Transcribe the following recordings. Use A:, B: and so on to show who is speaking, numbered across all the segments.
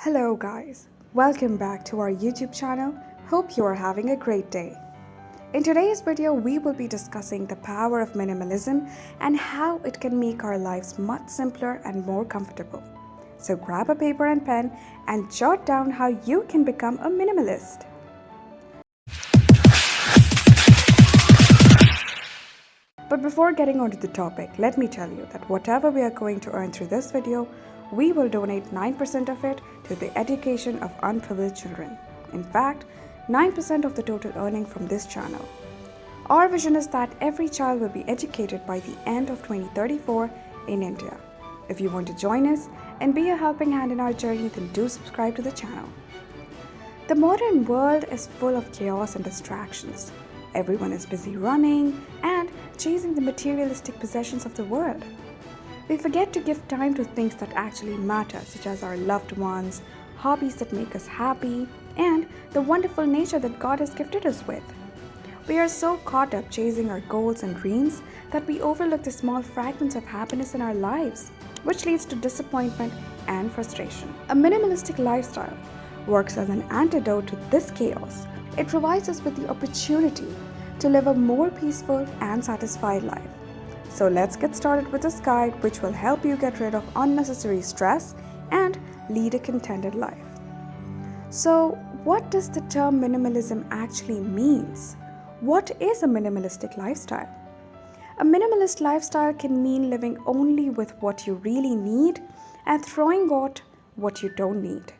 A: Hello guys, welcome back to our YouTube channel. Hope you are having a great day. In today's video, we will be discussing the power of minimalism and how it can make our lives much simpler and more comfortable. So grab a paper and pen and jot down how you can become a minimalist. But before getting onto the topic, let me tell you that whatever we are going to earn through this video, we will donate 9% of it to the education of unprivileged children. In fact, 9% of the total earning from this channel. Our vision is that every child will be educated by the end of 2034 in India. If you want to join us and be a helping hand in our journey, then do subscribe to the channel. The modern world is full of chaos and distractions. Everyone is busy running and chasing the materialistic possessions of the world. We forget to give time to things that actually matter, such as our loved ones, hobbies that make us happy, and the wonderful nature that God has gifted us with. We are so caught up chasing our goals and dreams that we overlook the small fragments of happiness in our lives, which leads to disappointment and frustration. A minimalistic lifestyle works as an antidote to this chaos. It provides us with the opportunity to live a more peaceful and satisfied life. So let's get started with this guide, which will help you get rid of unnecessary stress and lead a contented life. So what does the term minimalism actually means? What is a minimalistic lifestyle? A minimalist lifestyle can mean living only with what you really need and throwing out what you don't need.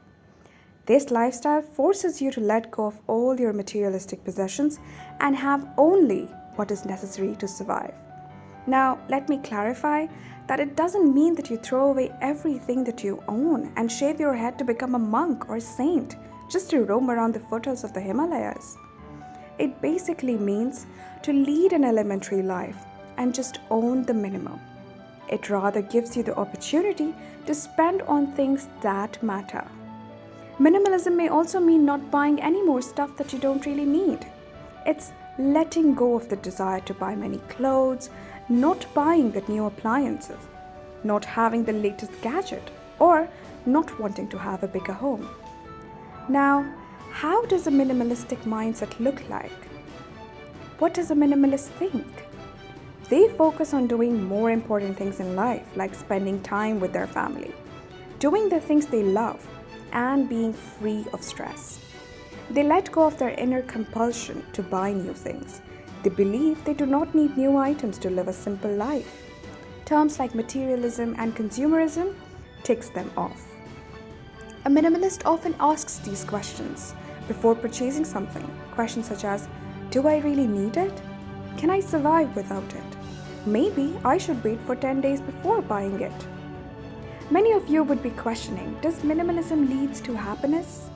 A: This lifestyle forces you to let go of all your materialistic possessions and have only what is necessary to survive. Now, let me clarify that it doesn't mean that you throw away everything that you own and shave your head to become a monk or saint just to roam around the foothills of the Himalayas. It basically means to lead an elementary life and just own the minimum. It rather gives you the opportunity to spend on things that matter. Minimalism may also mean not buying any more stuff that you don't really need. It's letting go of the desire to buy many clothes, not buying the new appliances, not having the latest gadget, or not wanting to have a bigger home. Now, how does a minimalistic mindset look like? What does a minimalist think? They focus on doing more important things in life, like spending time with their family, doing the things they love, and being free of stress. They let go of their inner compulsion to buy new things. They believe they do not need new items to live a simple life. Terms like materialism and consumerism ticks them off. A minimalist often asks these questions before purchasing something. Questions such as, do I really need it? Can I survive without it? Maybe I should wait for 10 days before buying it. Many of you would be questioning, does minimalism lead to happiness?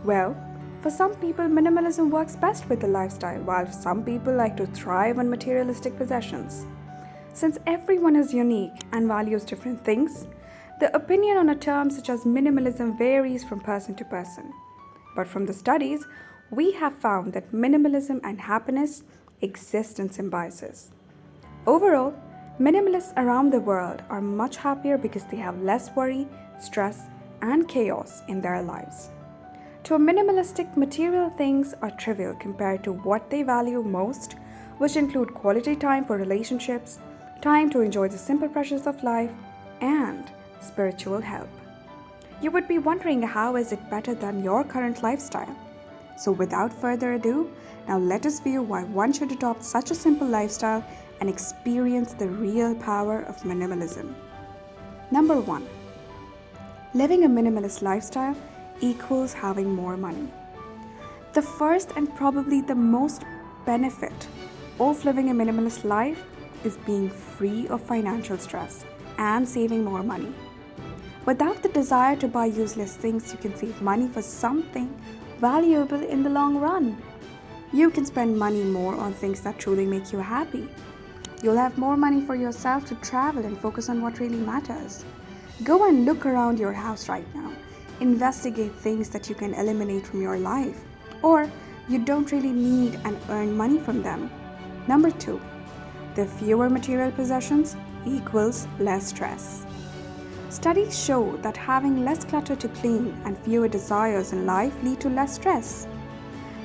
A: Well, for some people, minimalism works best with the lifestyle, while some people like to thrive on materialistic possessions. Since everyone is unique and values different things, the opinion on a term such as minimalism varies from person to person. But from the studies, we have found that minimalism and happiness exist in symbiosis. Overall, minimalists around the world are much happier because they have less worry, stress, and chaos in their lives. To a minimalistic, material things are trivial compared to what they value most, which include quality time for relationships, time to enjoy the simple pleasures of life, and spiritual help. You would be wondering, how is it better than your current lifestyle? So without further ado, now let us view why one should adopt such a simple lifestyle and experience the real power of minimalism. Number 1. Living a minimalist lifestyle equals having more money. The first and probably the most benefit of living a minimalist life is being free of financial stress and saving more money. Without the desire to buy useless things, you can save money for something valuable in the long run. You can spend money more on things that truly make you happy. You'll have more money for yourself to travel and focus on what really matters. Go and look around your house right now. Investigate things that you can eliminate from your life, or you don't really need and earn money from them. Number 2, the fewer material possessions equals less stress. Studies show that having less clutter to clean and fewer desires in life lead to less stress.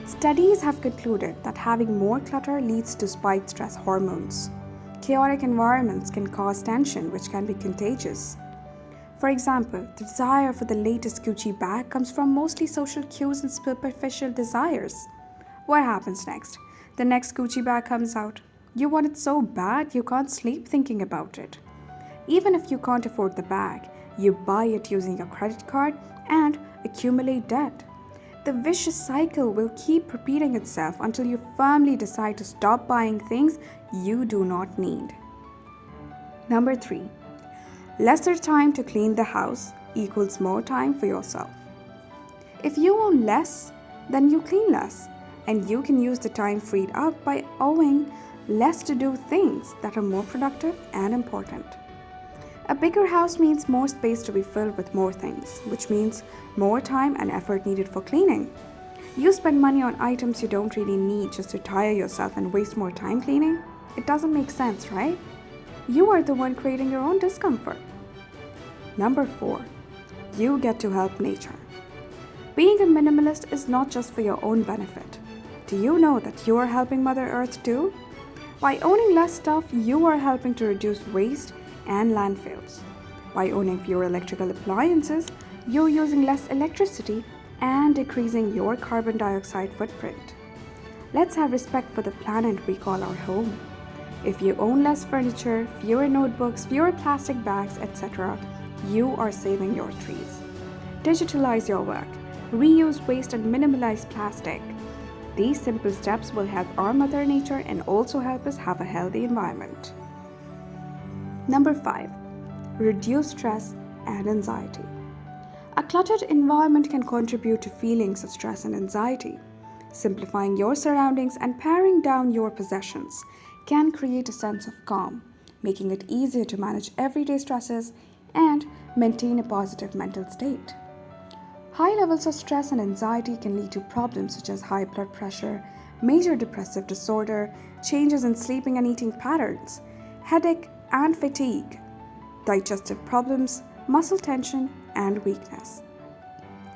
A: Studies have concluded that having more clutter leads to spiked stress hormones. Chaotic environments can cause tension, which can be contagious. For example, the desire for the latest Gucci bag comes from mostly social cues and superficial desires. What happens next? The next Gucci bag comes out. You want it so bad you can't sleep thinking about it. Even if you can't afford the bag, you buy it using your credit card and accumulate debt. The vicious cycle will keep repeating itself until you firmly decide to stop buying things you do not need. Number 3. Lesser time to clean the house equals more time for yourself. If you own less, then you clean less, and you can use the time freed up by owing less to do things that are more productive and important. A bigger house means more space to be filled with more things, which means more time and effort needed for cleaning. You spend money on items you don't really need just to tire yourself and waste more time cleaning? It doesn't make sense, right? You are the one creating your own discomfort. Number 4. You get to help nature. Being a minimalist is not just for your own benefit. Do you know that you are helping Mother Earth too? By owning less stuff, you are helping to reduce waste and landfills. By owning fewer electrical appliances, you're using less electricity and decreasing your carbon dioxide footprint. Let's have respect for the planet we call our home. If you own less furniture, fewer notebooks, fewer plastic bags, etc., you are saving your trees. Digitalize your work, reuse waste and minimalize plastic. These simple steps will help our Mother Nature and also help us have a healthy environment. Number 5. Reduce stress and anxiety. A cluttered environment can contribute to feelings of stress and anxiety. Simplifying your surroundings and paring down your possessions can create a sense of calm, making it easier to manage everyday stresses and maintain a positive mental state. High levels of stress and anxiety can lead to problems such as high blood pressure, major depressive disorder, changes in sleeping and eating patterns, headache and fatigue, digestive problems, muscle tension, and weakness.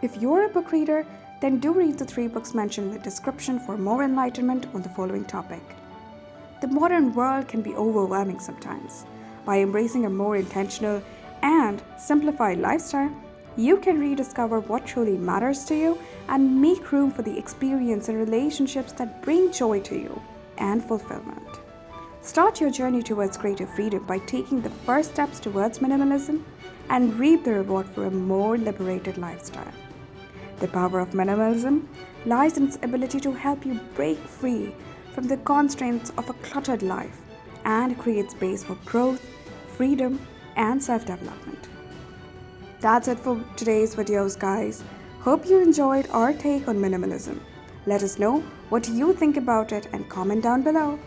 A: If you're a book reader, then do read the 3 books mentioned in the description for more enlightenment on the following topic. The modern world can be overwhelming sometimes. By embracing a more intentional and simplified lifestyle, you can rediscover what truly matters to you and make room for the experience and relationships that bring joy to you and fulfillment. Start your journey towards greater freedom by taking the first steps towards minimalism and reap the reward for a more liberated lifestyle. The power of minimalism lies in its ability to help you break free from the constraints of a cluttered life and create space for growth, freedom, and self-development. That's it for today's videos, guys. Hope you enjoyed our take on minimalism. Let us know what you think about it and comment down below.